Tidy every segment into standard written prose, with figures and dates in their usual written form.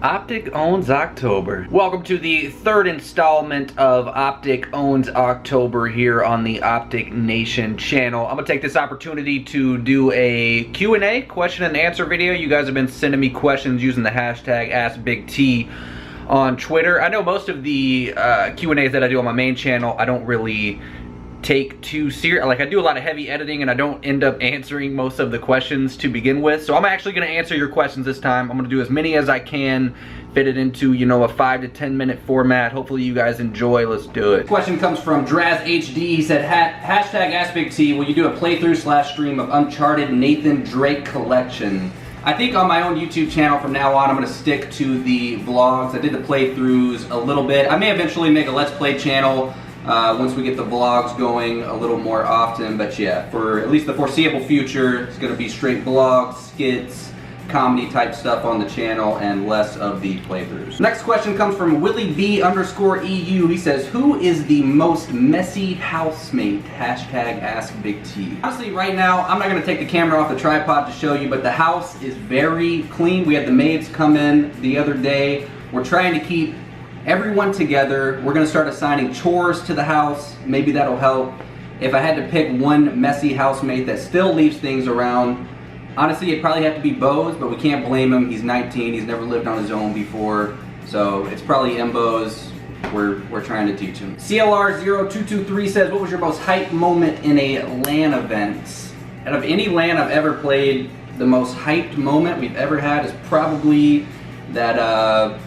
OpTic owns October. Welcome to the third installment of OpTic owns October here on the OpTic Nation channel. I'm gonna take this opportunity to do a Q&A, question and answer video. You guys have been sending me questions using the hashtag AskBigT on Twitter. I know most of the Q&As that I do on my main channel, I don't really take too serious. Like, I do a lot of heavy editing and I don't end up answering most of the questions to begin with. So I'm actually gonna answer your questions this time. I'm gonna do as many as I can, fit it into, you know, a 5 to 10 minute format. Hopefully you guys enjoy. Let's do it. Question comes from Draz HD. He said, hashtag AskBigT, will you do a playthrough / stream of Uncharted Nathan Drake collection? I think on my own YouTube channel from now on, I'm gonna stick to the vlogs. I did the playthroughs a little bit. I may eventually make a Let's Play channel once we get the vlogs going a little more often, but yeah, for at least the foreseeable future, it's gonna be straight vlogs, skits, comedy type stuff on the channel, and less of the playthroughs. Next question comes from WillieB_EU. He says, who is the most messy housemate? Hashtag AskBigT. Honestly, right now, I'm not gonna take the camera off the tripod to show you, but the house is very clean. We had the maids come in the other day. We're trying to keep everyone together. We're gonna start assigning chores to the house. Maybe that'll help. If I had to pick one messy housemate that still leaves things around, honestly, it'd probably have to be Bo's, but we can't blame him. He's 19, he's never lived on his own before. So it's probably Mbo's. We're trying to teach him. CLR0223 says, what was your most hype moment in a LAN event? Out of any LAN I've ever played, the most hyped moment we've ever had is probably that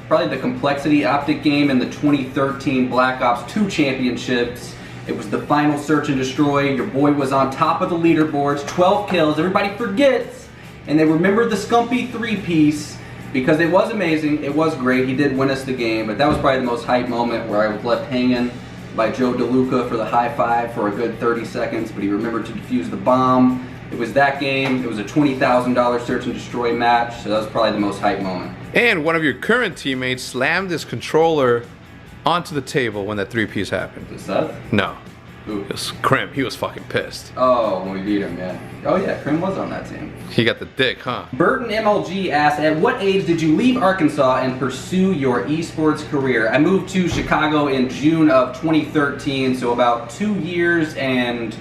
probably the Complexity OpTic game in the 2013 Black Ops 2 championships. It was the final search and destroy. Your boy was on top of the leaderboards, 12 kills. Everybody forgets, and they remember the Scumpy 3-piece because it was amazing. It was great. He did win us the game, but that was probably the most hype moment where I was left hanging by Joe DeLuca for the high five for a good 30 seconds, but he remembered to defuse the bomb. It was that game. It was a $20,000 search and destroy match, so that was probably the most hype moment. And one of your current teammates slammed his controller onto the table when that 3-piece happened. Is that? No. Who? It was Krim. He was fucking pissed. Oh, when we beat him, yeah. Oh yeah, Krim was on that team. He got the dick, huh? Burton MLG asked, at what age did you leave Arkansas and pursue your esports career? I moved to Chicago in June of 2013, so about 2 years and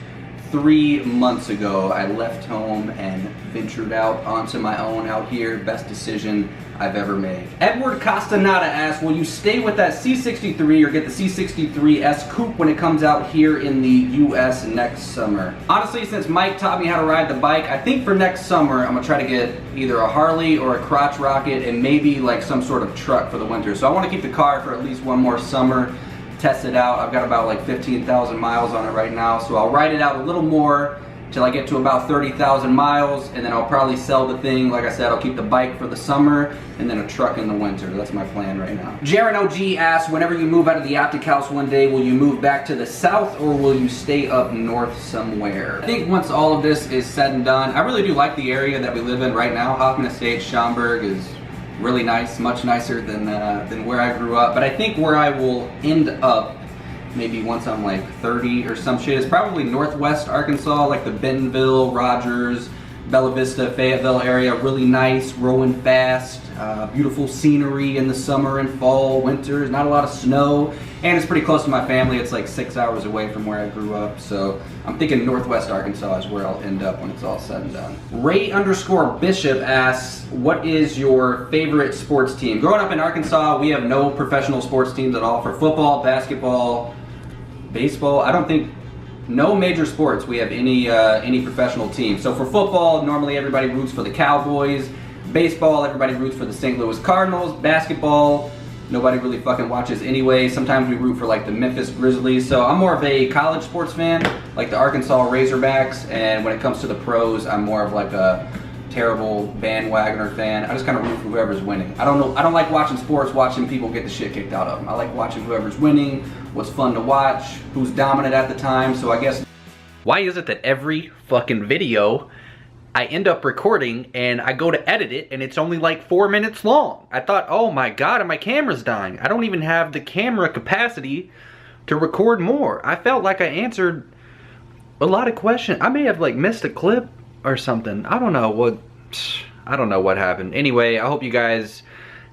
3 months ago, I left home and ventured out onto my own out here. Best decision I've ever made. Edward Castaneda asks, will you stay with that C63 or get the C63S Coupe when it comes out here in the US next summer? Honestly, since Mike taught me how to ride the bike, I think for next summer, I'm gonna try to get either a Harley or a crotch rocket and maybe like some sort of truck for the winter. So I wanna keep the car for at least one more summer, test it out. I've got about like 15,000 miles on it right now, so I'll ride it out a little more till I get to about 30,000 miles, and then I'll probably sell the thing. Like I said, I'll keep the bike for the summer and then a truck in the winter. That's my plan right now. Jaren OG asks, whenever you move out of the OpTic house one day, will you move back to the south or will you stay up north somewhere? I think once all of this is said and done, I really do like the area that we live in right now. Hoffman Estates, Schaumburg is really nice, much nicer than where I grew up. But I think where I will end up, maybe once I'm like 30 or some shit, is probably northwest Arkansas, like the Bentonville, Rogers, Bella Vista, Fayetteville area. Really nice, growing fast, beautiful scenery in the summer and fall, winters, not a lot of snow, and it's pretty close to my family. It's like 6 hours away from where I grew up, so I'm thinking northwest Arkansas is where I'll end up when it's all said and done. Ray_Bishop asks, what is your favorite sports team? Growing up in Arkansas, we have no professional sports teams at all. For football, basketball, baseball, I don't think, no major sports we have any professional team. So for football, normally everybody roots for the Cowboys. Baseball, everybody roots for the St. Louis Cardinals. Basketball, nobody really fucking watches anyway. Sometimes we root for like the Memphis Grizzlies. So I'm more of a college sports fan, like the Arkansas Razorbacks, and when it comes to the pros, I'm more of like a terrible bandwagoner fan. I just kind of root for whoever's winning. I don't like watching sports, watching people get the shit kicked out of them. I like watching whoever's winning, what's fun to watch, who's dominant at the time. So I guess, why is it that every fucking video I end up recording and I go to edit it and it's only like 4 minutes long? I thought, oh my god, and my camera's dying. I don't even have the camera capacity to record more. I felt like I answered a lot of questions. I may have like missed a clip or something. I don't know what happened. Anyway, I hope you guys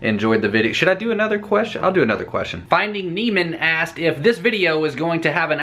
enjoyed the video. Should I do another question? I'll do another question. Finding Neiman asked if this video is going to have an